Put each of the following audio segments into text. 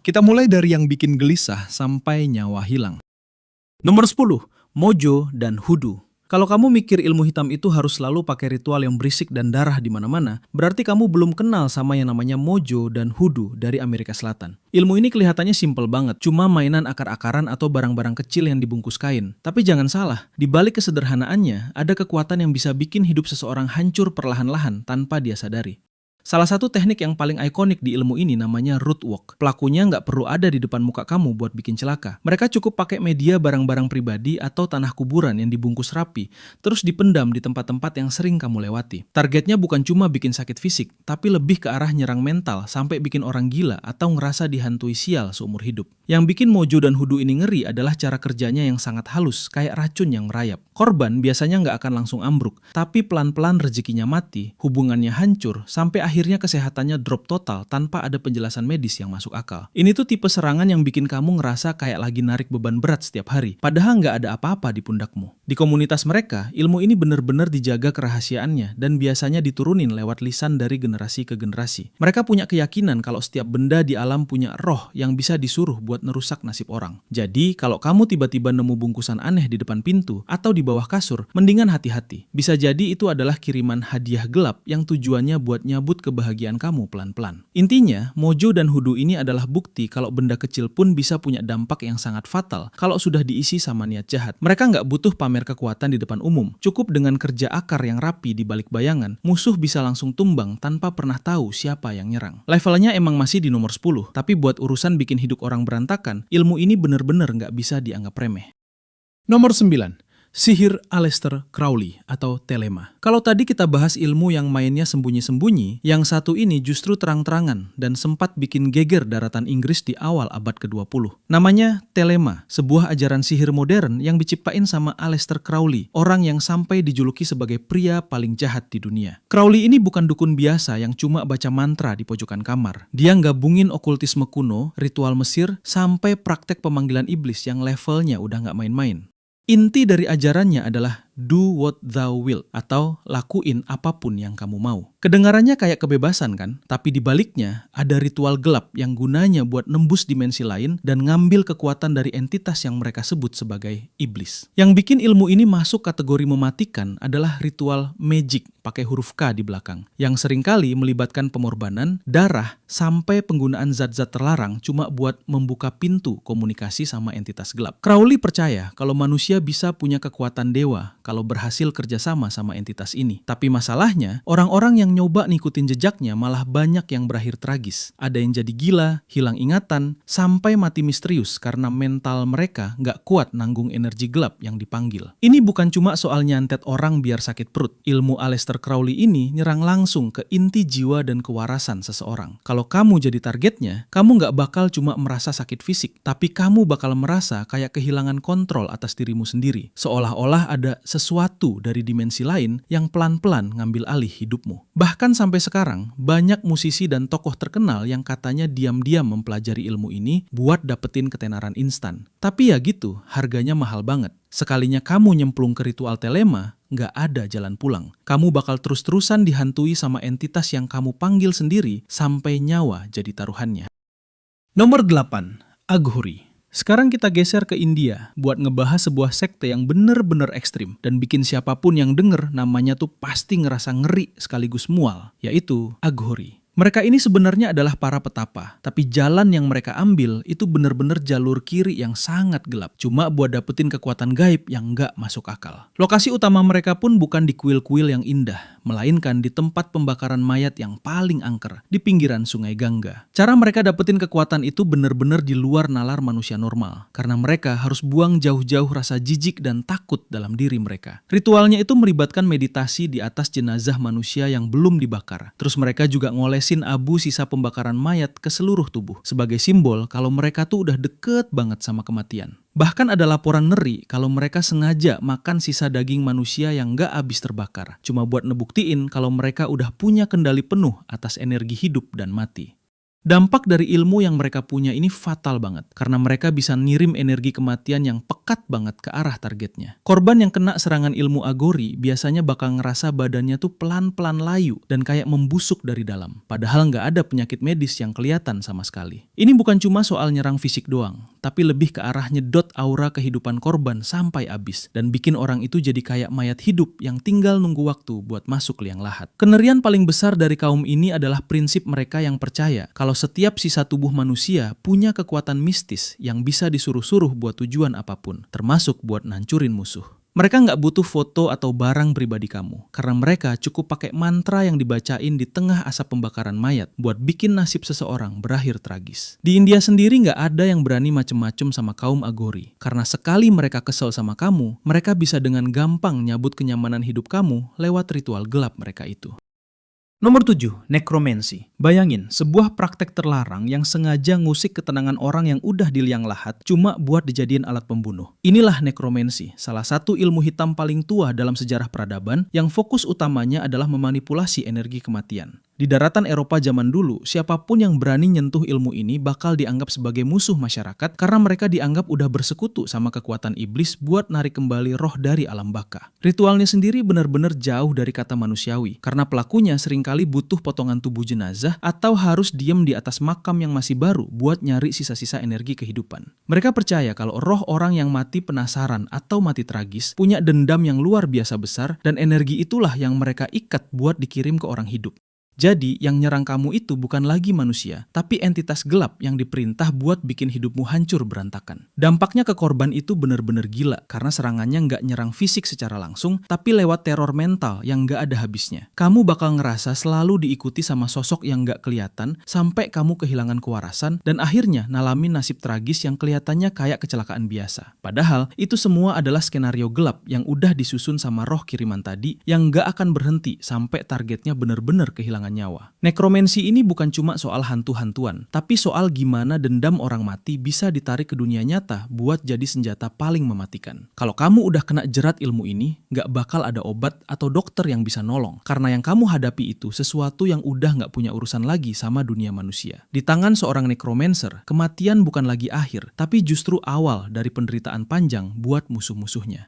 Kita mulai dari yang bikin gelisah sampai nyawa hilang. Nomor 10, Mojo dan Hoodoo. Kalau kamu mikir ilmu hitam itu harus selalu pakai ritual yang berisik dan darah di mana-mana, berarti kamu belum kenal sama yang namanya Mojo dan Hoodoo dari Amerika Selatan. Ilmu ini kelihatannya simpel banget, cuma mainan akar-akaran atau barang-barang kecil yang dibungkus kain. Tapi jangan salah, di balik kesederhanaannya, ada kekuatan yang bisa bikin hidup seseorang hancur perlahan-lahan tanpa dia sadari. Salah satu teknik yang paling ikonik di ilmu ini namanya root walk. Pelakunya nggak perlu ada di depan muka kamu buat bikin celaka. Mereka cukup pakai media barang-barang pribadi atau tanah kuburan yang dibungkus rapi, terus dipendam di tempat-tempat yang sering kamu lewati. Targetnya bukan cuma bikin sakit fisik, tapi lebih ke arah nyerang mental sampai bikin orang gila atau ngerasa dihantui sial seumur hidup. Yang bikin Mojo dan Hoodoo ini ngeri adalah cara kerjanya yang sangat halus, kayak racun yang merayap. Korban biasanya nggak akan langsung ambruk, tapi pelan-pelan rezekinya mati, hubungannya hancur, sampai akhirnya kesehatannya drop total tanpa ada penjelasan medis yang masuk akal. Ini tuh tipe serangan yang bikin kamu ngerasa kayak lagi narik beban berat setiap hari, padahal nggak ada apa-apa di pundakmu. Di komunitas mereka, ilmu ini benar-benar dijaga kerahasiaannya dan biasanya diturunin lewat lisan dari generasi ke generasi. Mereka punya keyakinan kalau setiap benda di alam punya roh yang bisa disuruh buat nerusak nasib orang. Jadi, kalau kamu tiba-tiba nemu bungkusan aneh di depan pintu atau di bawah kasur, mendingan hati-hati. Bisa jadi itu adalah kiriman hadiah gelap yang tujuannya buat nyabut kebahagiaan kamu pelan-pelan. Intinya, Mojo dan Hoodoo ini adalah bukti kalau benda kecil pun bisa punya dampak yang sangat fatal kalau sudah diisi sama niat jahat. Mereka nggak butuh pamer kekuatan di depan umum. Cukup dengan kerja akar yang rapi di balik bayangan, musuh bisa langsung tumbang tanpa pernah tahu siapa yang nyerang. Levelnya emang masih di nomor 10, tapi buat urusan bikin hidup orang berantakan, ilmu ini bener-bener nggak bisa dianggap remeh. Nomor 9. Sihir Aleister Crowley atau Thelema. Kalau tadi kita bahas ilmu yang mainnya sembunyi-sembunyi, yang satu ini justru terang-terangan dan sempat bikin geger daratan Inggris di awal abad ke-20. Namanya Thelema, sebuah ajaran sihir modern yang diciptain sama Aleister Crowley, orang yang sampai dijuluki sebagai pria paling jahat di dunia. Crowley ini bukan dukun biasa yang cuma baca mantra di pojokan kamar. Dia gabungin okultisme kuno, ritual Mesir, sampai praktek pemanggilan iblis yang levelnya udah nggak main-main. Inti dari ajarannya adalah do what thou will atau lakuin apapun yang kamu mau. Kedengarannya kayak kebebasan kan? Tapi di baliknya ada ritual gelap yang gunanya buat nembus dimensi lain dan ngambil kekuatan dari entitas yang mereka sebut sebagai iblis. Yang bikin ilmu ini masuk kategori mematikan adalah ritual magic pakai huruf K di belakang, yang seringkali melibatkan pengorbanan, darah, sampai penggunaan zat-zat terlarang cuma buat membuka pintu komunikasi sama entitas gelap. Crowley percaya kalau manusia bisa punya kekuatan dewa kalau berhasil kerjasama sama entitas ini. Tapi masalahnya, orang-orang yang nyoba ngikutin jejaknya malah banyak yang berakhir tragis. Ada yang jadi gila, hilang ingatan, sampai mati misterius karena mental mereka nggak kuat nanggung energi gelap yang dipanggil. Ini bukan cuma soal nyantet orang biar sakit perut. Ilmu Aleister Crowley ini nyerang langsung ke inti jiwa dan kewarasan seseorang. Kalau kamu jadi targetnya, kamu nggak bakal cuma merasa sakit fisik, tapi kamu bakal merasa kayak kehilangan kontrol atas dirimu sendiri. Seolah-olah ada sesuatu dari dimensi lain yang pelan-pelan ngambil alih hidupmu. Bahkan sampai sekarang, banyak musisi dan tokoh terkenal yang katanya diam-diam mempelajari ilmu ini buat dapetin ketenaran instan. Tapi ya gitu, harganya mahal banget. Sekalinya kamu nyemplung ke ritual Thelema, nggak ada jalan pulang. Kamu bakal terus-terusan dihantui sama entitas yang kamu panggil sendiri sampai nyawa jadi taruhannya. Nomor 8. Aghori. Sekarang kita geser ke India buat ngebahas sebuah sekte yang bener-bener ekstrim dan bikin siapapun yang denger namanya tuh pasti ngerasa ngeri sekaligus mual, yaitu Aghori. Mereka ini sebenarnya adalah para petapa, tapi jalan yang mereka ambil itu bener-bener jalur kiri yang sangat gelap, cuma buat dapetin kekuatan gaib yang nggak masuk akal. Lokasi utama mereka pun bukan di kuil-kuil yang indah, melainkan di tempat pembakaran mayat yang paling angker, di pinggiran sungai Gangga. Cara mereka dapetin kekuatan itu bener-bener di luar nalar manusia normal, karena mereka harus buang jauh-jauh rasa jijik dan takut dalam diri mereka. Ritualnya itu melibatkan meditasi di atas jenazah manusia yang belum dibakar, terus mereka juga ngolesin abu sisa pembakaran mayat ke seluruh tubuh sebagai simbol kalau mereka tuh udah deket banget sama kematian. Bahkan ada laporan ngeri kalau mereka sengaja makan sisa daging manusia yang gak habis terbakar, cuma buat ngebuktiin kalau mereka udah punya kendali penuh atas energi hidup dan mati. Dampak dari ilmu yang mereka punya ini fatal banget, karena mereka bisa ngirim energi kematian yang pekat banget ke arah targetnya. Korban yang kena serangan ilmu agori biasanya bakal ngerasa badannya tuh pelan-pelan layu dan kayak membusuk dari dalam, padahal nggak ada penyakit medis yang kelihatan sama sekali. Ini bukan cuma soal nyerang fisik doang, tapi lebih ke arah nyedot aura kehidupan korban sampai habis, dan bikin orang itu jadi kayak mayat hidup yang tinggal nunggu waktu buat masuk liang lahat. Kengerian paling besar dari kaum ini adalah prinsip mereka yang percaya kalau setiap sisa tubuh manusia punya kekuatan mistis yang bisa disuruh-suruh buat tujuan apapun, termasuk buat nancurin musuh. Mereka nggak butuh foto atau barang pribadi kamu, karena mereka cukup pakai mantra yang dibacain di tengah asap pembakaran mayat buat bikin nasib seseorang berakhir tragis. Di India sendiri nggak ada yang berani macem-macem sama kaum agori, karena sekali mereka kesel sama kamu, mereka bisa dengan gampang nyabut kenyamanan hidup kamu lewat ritual gelap mereka itu. Nomor 7, nekromansi. Bayangin, sebuah praktek terlarang yang sengaja ngusik ketenangan orang yang udah di liang lahat cuma buat dijadiin alat pembunuh. Inilah nekromansi, salah satu ilmu hitam paling tua dalam sejarah peradaban yang fokus utamanya adalah memanipulasi energi kematian. Di daratan Eropa zaman dulu, siapapun yang berani nyentuh ilmu ini bakal dianggap sebagai musuh masyarakat karena mereka dianggap udah bersekutu sama kekuatan iblis buat narik kembali roh dari alam baka. Ritualnya sendiri benar-benar jauh dari kata manusiawi, karena pelakunya seringkali butuh potongan tubuh jenazah atau harus diem di atas makam yang masih baru buat nyari sisa-sisa energi kehidupan. Mereka percaya kalau roh orang yang mati penasaran atau mati tragis punya dendam yang luar biasa besar, dan energi itulah yang mereka ikat buat dikirim ke orang hidup. Jadi, yang nyerang kamu itu bukan lagi manusia, tapi entitas gelap yang diperintah buat bikin hidupmu hancur berantakan. Dampaknya ke korban itu benar-benar gila, karena serangannya nggak nyerang fisik secara langsung, tapi lewat teror mental yang nggak ada habisnya. Kamu bakal ngerasa selalu diikuti sama sosok yang nggak kelihatan, sampai kamu kehilangan kewarasan, dan akhirnya ngalamin nasib tragis yang kelihatannya kayak kecelakaan biasa. Padahal, itu semua adalah skenario gelap yang udah disusun sama roh kiriman tadi, yang nggak akan berhenti sampai targetnya benar-benar kehilangan nyawa. Nekromansi ini bukan cuma soal hantu-hantuan, tapi soal gimana dendam orang mati bisa ditarik ke dunia nyata buat jadi senjata paling mematikan. Kalau kamu udah kena jerat ilmu ini, nggak bakal ada obat atau dokter yang bisa nolong, karena yang kamu hadapi itu sesuatu yang udah nggak punya urusan lagi sama dunia manusia. Di tangan seorang nekromancer, kematian bukan lagi akhir, tapi justru awal dari penderitaan panjang buat musuh-musuhnya.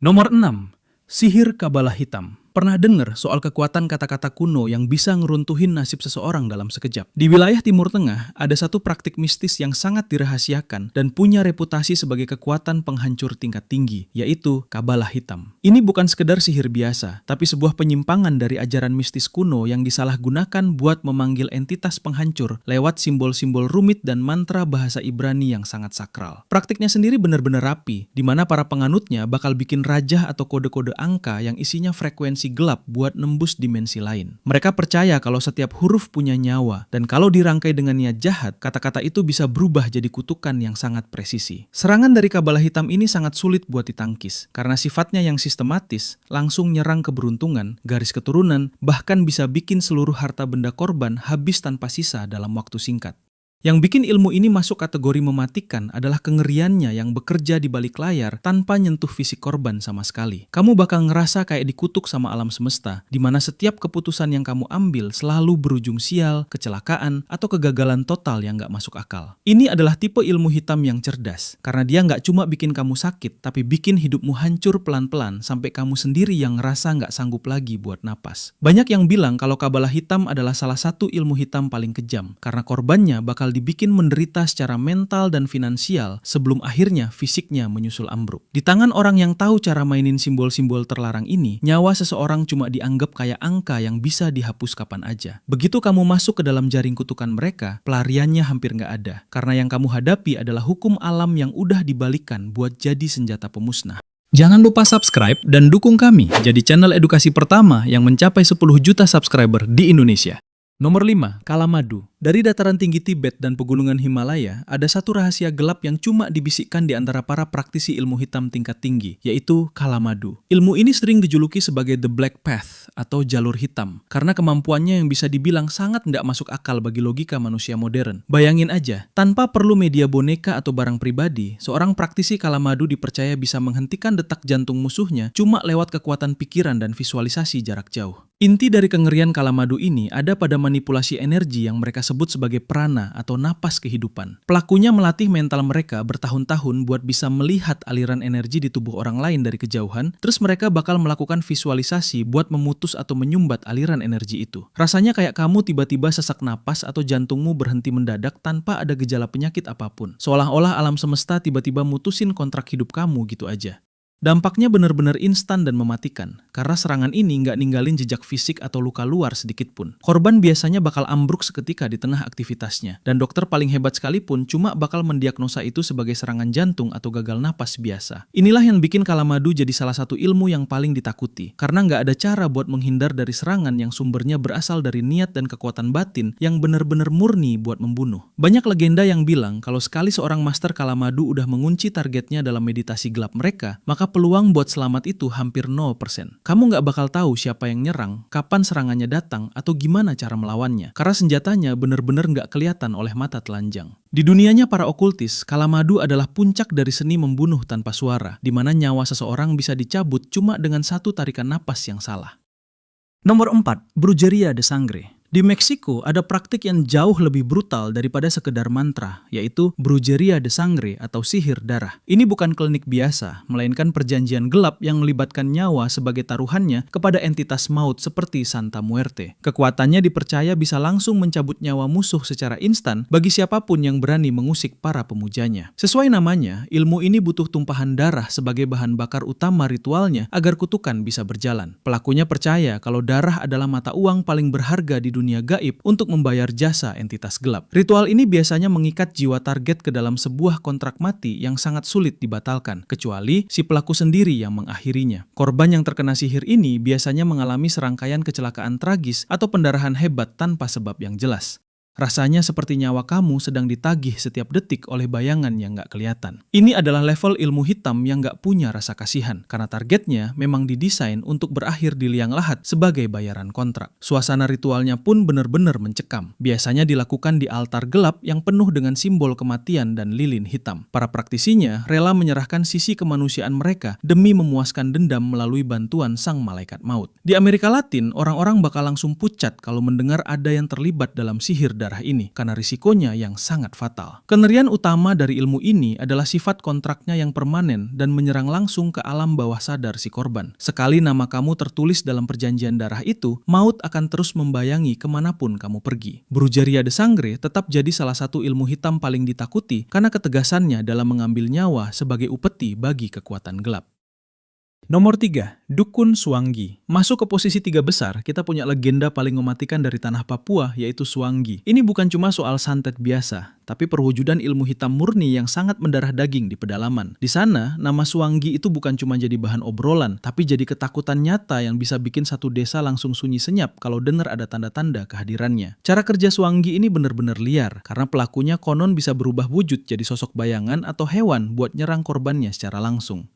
Nomor 6. Sihir Kabalah Hitam. Pernah dengar soal kekuatan kata-kata kuno yang bisa ngeruntuhin nasib seseorang dalam sekejap? Di wilayah Timur Tengah, ada satu praktik mistis yang sangat dirahasiakan dan punya reputasi sebagai kekuatan penghancur tingkat tinggi, yaitu Kabalah Hitam. Ini bukan sekedar sihir biasa, tapi sebuah penyimpangan dari ajaran mistis kuno yang disalahgunakan buat memanggil entitas penghancur lewat simbol-simbol rumit dan mantra bahasa Ibrani yang sangat sakral. Praktiknya sendiri benar-benar rapi, di mana para penganutnya bakal bikin rajah atau kode-kode angka yang isinya frekuensi gelap buat nembus dimensi lain. Mereka percaya kalau setiap huruf punya nyawa, dan kalau dirangkai dengan niat jahat, kata-kata itu bisa berubah jadi kutukan yang sangat presisi. Serangan dari Kabalah Hitam ini sangat sulit buat ditangkis, karena sifatnya yang sistematis, langsung nyerang keberuntungan, garis keturunan, bahkan bisa bikin seluruh harta benda korban habis tanpa sisa dalam waktu singkat. Yang bikin ilmu ini masuk kategori mematikan adalah kengeriannya yang bekerja di balik layar tanpa nyentuh fisik korban sama sekali. Kamu bakal ngerasa kayak dikutuk sama alam semesta, di mana setiap keputusan yang kamu ambil selalu berujung sial, kecelakaan, atau kegagalan total yang nggak masuk akal. Ini adalah tipe ilmu hitam yang cerdas, karena dia nggak cuma bikin kamu sakit, tapi bikin hidupmu hancur pelan-pelan sampai kamu sendiri yang ngerasa nggak sanggup lagi buat napas. Banyak yang bilang kalau Kabalah Hitam adalah salah satu ilmu hitam paling kejam, karena korbannya bakal dibikin menderita secara mental dan finansial sebelum akhirnya fisiknya menyusul ambruk. Di tangan orang yang tahu cara mainin simbol-simbol terlarang ini, nyawa seseorang cuma dianggap kayak angka yang bisa dihapus kapan aja. Begitu kamu masuk ke dalam jaring kutukan mereka, pelariannya hampir nggak ada, karena yang kamu hadapi adalah hukum alam yang udah dibalikan buat jadi senjata pemusnah. Jangan lupa subscribe dan dukung kami jadi channel edukasi pertama yang mencapai 10 juta subscriber di Indonesia. Nomor 5, Kalamadu. Dari dataran tinggi Tibet dan pegunungan Himalaya, ada satu rahasia gelap yang cuma dibisikkan di antara para praktisi ilmu hitam tingkat tinggi, yaitu Kalamadu. Ilmu ini sering dijuluki sebagai The Black Path atau jalur hitam, karena kemampuannya yang bisa dibilang sangat nggak masuk akal bagi logika manusia modern. Bayangin aja, tanpa perlu media boneka atau barang pribadi, seorang praktisi Kalamadu dipercaya bisa menghentikan detak jantung musuhnya cuma lewat kekuatan pikiran dan visualisasi jarak jauh. Inti dari kengerian Kalamadu ini ada pada manipulasi energi yang mereka sebut sebagai prana atau napas kehidupan. Pelakunya melatih mental mereka bertahun-tahun buat bisa melihat aliran energi di tubuh orang lain dari kejauhan, terus mereka bakal melakukan visualisasi buat memutus atau menyumbat aliran energi itu. Rasanya kayak kamu tiba-tiba sesak napas atau jantungmu berhenti mendadak tanpa ada gejala penyakit apapun. Seolah-olah alam semesta tiba-tiba mutusin kontrak hidup kamu gitu aja. Dampaknya benar-benar instan dan mematikan, karena serangan ini nggak ninggalin jejak fisik atau luka luar sedikit pun. Korban biasanya bakal ambruk seketika di tengah aktivitasnya, dan dokter paling hebat sekalipun cuma bakal mendiagnosa itu sebagai serangan jantung atau gagal napas biasa. Inilah yang bikin kalamadu jadi salah satu ilmu yang paling ditakuti, karena nggak ada cara buat menghindar dari serangan yang sumbernya berasal dari niat dan kekuatan batin yang benar-benar murni buat membunuh. Banyak legenda yang bilang kalau sekali seorang master kalamadu udah mengunci targetnya dalam meditasi gelap mereka, maka peluang buat selamat itu hampir 0%. Kamu nggak bakal tahu siapa yang nyerang, kapan serangannya datang, atau gimana cara melawannya, karena senjatanya benar-benar nggak kelihatan oleh mata telanjang. Di dunianya para okultis, kalamadu adalah puncak dari seni membunuh tanpa suara, di mana nyawa seseorang bisa dicabut cuma dengan satu tarikan napas yang salah. Nomor 4, Brujeria de Sangre. Di Meksiko ada praktik yang jauh lebih brutal daripada sekedar mantra, yaitu Brujeria de Sangre atau sihir darah. Ini bukan klinik biasa, melainkan perjanjian gelap yang melibatkan nyawa sebagai taruhannya kepada entitas maut seperti Santa Muerte. Kekuatannya dipercaya bisa langsung mencabut nyawa musuh secara instan bagi siapapun yang berani mengusik para pemujanya. Sesuai namanya, ilmu ini butuh tumpahan darah sebagai bahan bakar utama ritualnya agar kutukan bisa berjalan. Pelakunya percaya kalau darah adalah mata uang paling berharga di dunia gaib untuk membayar jasa entitas gelap. Ritual ini biasanya mengikat jiwa target ke dalam sebuah kontrak mati yang sangat sulit dibatalkan, kecuali si pelaku sendiri yang mengakhirinya. Korban yang terkena sihir ini biasanya mengalami serangkaian kecelakaan tragis atau pendarahan hebat tanpa sebab yang jelas. Rasanya seperti nyawa kamu sedang ditagih setiap detik oleh bayangan yang nggak kelihatan. Ini adalah level ilmu hitam yang nggak punya rasa kasihan, karena targetnya memang didesain untuk berakhir di liang lahat sebagai bayaran kontrak. Suasana ritualnya pun benar-benar mencekam. Biasanya dilakukan di altar gelap yang penuh dengan simbol kematian dan lilin hitam. Para praktisinya rela menyerahkan sisi kemanusiaan mereka demi memuaskan dendam melalui bantuan sang malaikat maut. Di Amerika Latin, orang-orang bakal langsung pucat kalau mendengar ada yang terlibat dalam sihir darah ini, karena risikonya yang sangat fatal. Kengerian utama dari ilmu ini adalah sifat kontraknya yang permanen dan menyerang langsung ke alam bawah sadar si korban. Sekali nama kamu tertulis dalam perjanjian darah itu, maut akan terus membayangi kemanapun kamu pergi. Brujeria de Sangre tetap jadi salah satu ilmu hitam paling ditakuti karena ketegasannya dalam mengambil nyawa sebagai upeti bagi kekuatan gelap. Nomor 3, Dukun Suanggi. Masuk ke posisi 3 besar, kita punya legenda paling mematikan dari tanah Papua, yaitu Suanggi. Ini bukan cuma soal santet biasa, tapi perwujudan ilmu hitam murni yang sangat mendarah daging di pedalaman. Di sana, nama Suanggi itu bukan cuma jadi bahan obrolan, tapi jadi ketakutan nyata yang bisa bikin satu desa langsung sunyi senyap kalau dengar ada tanda-tanda kehadirannya. Cara kerja Suanggi ini benar-benar liar, karena pelakunya konon bisa berubah wujud jadi sosok bayangan atau hewan buat nyerang korbannya secara langsung.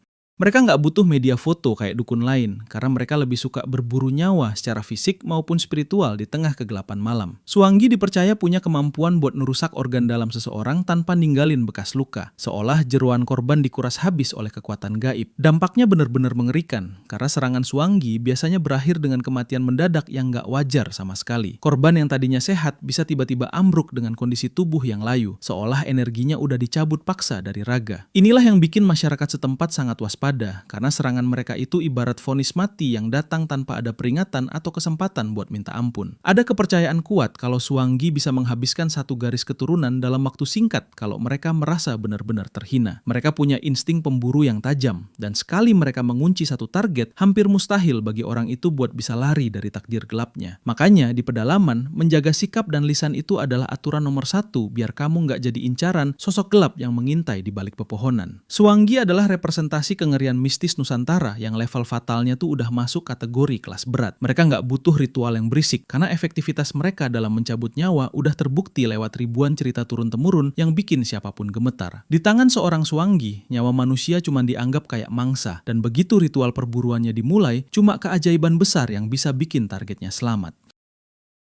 Mereka nggak butuh media foto kayak dukun lain, karena mereka lebih suka berburu nyawa secara fisik maupun spiritual di tengah kegelapan malam. Suanggi dipercaya punya kemampuan buat merusak organ dalam seseorang tanpa ninggalin bekas luka, seolah jeroan korban dikuras habis oleh kekuatan gaib. Dampaknya benar-benar mengerikan, karena serangan Suanggi biasanya berakhir dengan kematian mendadak yang nggak wajar sama sekali. Korban yang tadinya sehat bisa tiba-tiba ambruk dengan kondisi tubuh yang layu, seolah energinya udah dicabut paksa dari raga. Inilah yang bikin masyarakat setempat sangat waspada, karena serangan mereka itu ibarat vonis mati yang datang tanpa ada peringatan atau kesempatan buat minta ampun. Ada kepercayaan kuat kalau Suanggi bisa menghabiskan satu garis keturunan dalam waktu singkat kalau mereka merasa benar-benar terhina. Mereka punya insting pemburu yang tajam, dan sekali mereka mengunci satu target, hampir mustahil bagi orang itu buat bisa lari dari takdir gelapnya. Makanya di pedalaman, menjaga sikap dan lisan itu adalah aturan nomor 1 biar kamu nggak jadi incaran sosok gelap yang mengintai di balik pepohonan. Suanggi adalah representasi kengerian mistis Nusantara yang level fatalnya tuh udah masuk kategori kelas berat. Mereka nggak butuh ritual yang berisik, karena efektivitas mereka dalam mencabut nyawa udah terbukti lewat ribuan cerita turun-temurun yang bikin siapapun gemetar. Di tangan seorang Suanggi, nyawa manusia cuma dianggap kayak mangsa, dan begitu ritual perburuannya dimulai, cuma keajaiban besar yang bisa bikin targetnya selamat.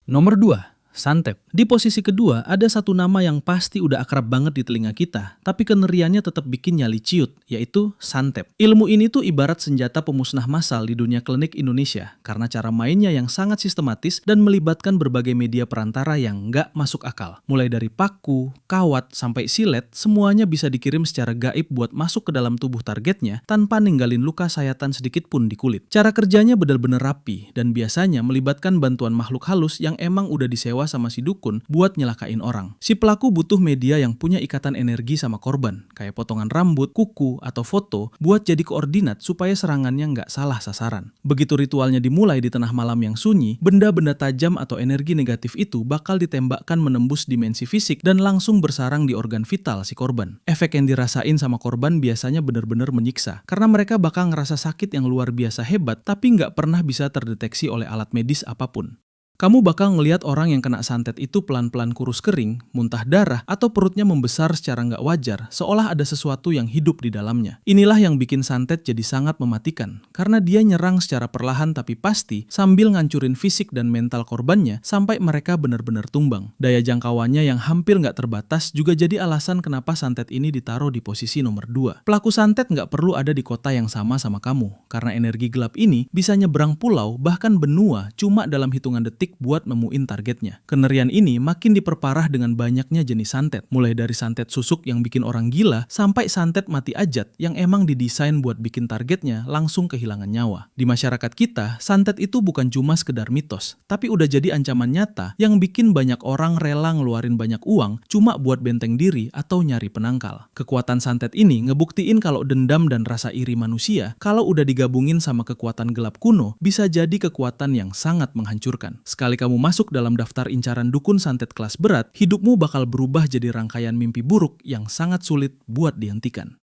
Nomor 2, Santet. Di posisi kedua, ada satu nama yang pasti udah akrab banget di telinga kita, tapi kengeriannya tetap bikin nyali ciut, yaitu santet. Ilmu ini tuh ibarat senjata pemusnah massal di dunia klinik Indonesia, karena cara mainnya yang sangat sistematis dan melibatkan berbagai media perantara yang nggak masuk akal. Mulai dari paku, kawat, sampai silet, semuanya bisa dikirim secara gaib buat masuk ke dalam tubuh targetnya tanpa ninggalin luka sayatan sedikit pun di kulit. Cara kerjanya benar-benar rapi, dan biasanya melibatkan bantuan makhluk halus yang emang udah disewa sama si dukun buat nyelakain orang. Si pelaku butuh media yang punya ikatan energi sama korban, kayak potongan rambut, kuku, atau foto buat jadi koordinat supaya serangannya nggak salah sasaran. Begitu ritualnya dimulai di tengah malam yang sunyi, benda-benda tajam atau energi negatif itu bakal ditembakkan menembus dimensi fisik dan langsung bersarang di organ vital si korban. Efek yang dirasain sama korban biasanya benar-benar menyiksa, karena mereka bakal ngerasa sakit yang luar biasa hebat tapi nggak pernah bisa terdeteksi oleh alat medis apapun. Kamu bakal ngelihat orang yang kena santet itu pelan-pelan kurus kering, muntah darah, atau perutnya membesar secara nggak wajar, seolah ada sesuatu yang hidup di dalamnya. Inilah yang bikin santet jadi sangat mematikan, karena dia nyerang secara perlahan tapi pasti sambil ngancurin fisik dan mental korbannya sampai mereka benar-benar tumbang. Daya jangkauannya yang hampir nggak terbatas juga jadi alasan kenapa santet ini ditaruh di posisi nomor 2. Pelaku santet nggak perlu ada di kota yang sama kamu, karena energi gelap ini bisa nyebrang pulau bahkan benua cuma dalam hitungan detik buat nemuin targetnya. Kengerian ini makin diperparah dengan banyaknya jenis santet, mulai dari santet susuk yang bikin orang gila sampai santet mati ajat yang emang didesain buat bikin targetnya langsung kehilangan nyawa. Di masyarakat kita, santet itu bukan cuma sekedar mitos, tapi udah jadi ancaman nyata yang bikin banyak orang rela ngeluarin banyak uang cuma buat benteng diri atau nyari penangkal. Kekuatan santet ini ngebuktiin kalau dendam dan rasa iri manusia, kalau udah digabungin sama kekuatan gelap kuno, bisa jadi kekuatan yang sangat menghancurkan. Sekali kamu masuk dalam daftar incaran dukun santet kelas berat, hidupmu bakal berubah jadi rangkaian mimpi buruk yang sangat sulit buat dihentikan.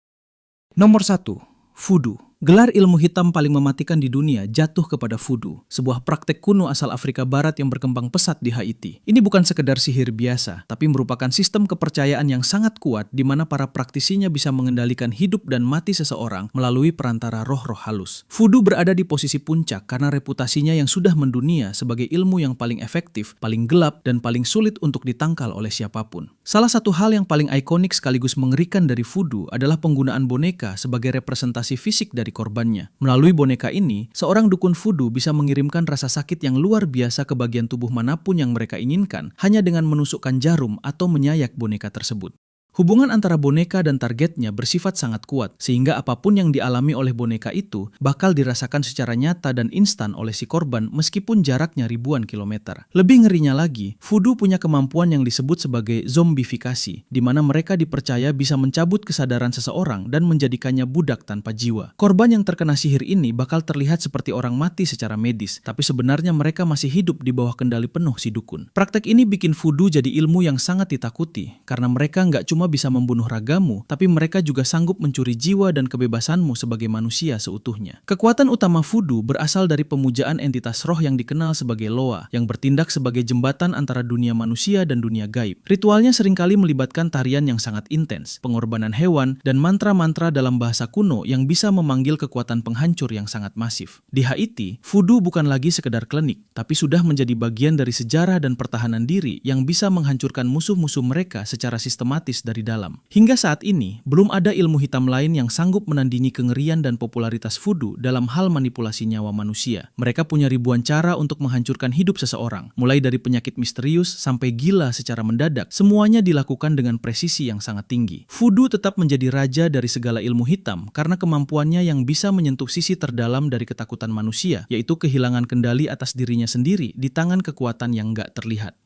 Nomor 1. Voodoo. Gelar ilmu hitam paling mematikan di dunia jatuh kepada voodoo, sebuah praktek kuno asal Afrika Barat yang berkembang pesat di Haiti. Ini bukan sekedar sihir biasa, tapi merupakan sistem kepercayaan yang sangat kuat di mana para praktisinya bisa mengendalikan hidup dan mati seseorang melalui perantara roh-roh halus. Voodoo berada di posisi puncak karena reputasinya yang sudah mendunia sebagai ilmu yang paling efektif, paling gelap, dan paling sulit untuk ditangkal oleh siapapun. Salah satu hal yang paling ikonik sekaligus mengerikan dari voodoo adalah penggunaan boneka sebagai representasi fisik dari korbannya. Melalui boneka ini, seorang dukun voodoo bisa mengirimkan rasa sakit yang luar biasa ke bagian tubuh manapun yang mereka inginkan hanya dengan menusukkan jarum atau menyayak boneka tersebut. Hubungan antara boneka dan targetnya bersifat sangat kuat, sehingga apapun yang dialami oleh boneka itu bakal dirasakan secara nyata dan instan oleh si korban meskipun jaraknya ribuan kilometer. Lebih ngerinya lagi, voodoo punya kemampuan yang disebut sebagai zombifikasi, di mana mereka dipercaya bisa mencabut kesadaran seseorang dan menjadikannya budak tanpa jiwa. Korban yang terkena sihir ini bakal terlihat seperti orang mati secara medis, tapi sebenarnya mereka masih hidup di bawah kendali penuh si dukun. Praktek ini bikin voodoo jadi ilmu yang sangat ditakuti, karena mereka nggak cuma bisa membunuh ragamu, tapi mereka juga sanggup mencuri jiwa dan kebebasanmu sebagai manusia seutuhnya. Kekuatan utama voodoo berasal dari pemujaan entitas roh yang dikenal sebagai Loa, yang bertindak sebagai jembatan antara dunia manusia dan dunia gaib. Ritualnya seringkali melibatkan tarian yang sangat intens, pengorbanan hewan, dan mantra-mantra dalam bahasa kuno yang bisa memanggil kekuatan penghancur yang sangat masif. Di Haiti, voodoo bukan lagi sekedar klinik, tapi sudah menjadi bagian dari sejarah dan pertahanan diri yang bisa menghancurkan musuh-musuh mereka secara sistematis dari dalam. Hingga saat ini, belum ada ilmu hitam lain yang sanggup menandingi kengerian dan popularitas voodoo dalam hal manipulasi nyawa manusia. Mereka punya ribuan cara untuk menghancurkan hidup seseorang, mulai dari penyakit misterius sampai gila secara mendadak. Semuanya dilakukan dengan presisi yang sangat tinggi. Voodoo tetap menjadi raja dari segala ilmu hitam karena kemampuannya yang bisa menyentuh sisi terdalam dari ketakutan manusia, yaitu kehilangan kendali atas dirinya sendiri di tangan kekuatan yang nggak terlihat.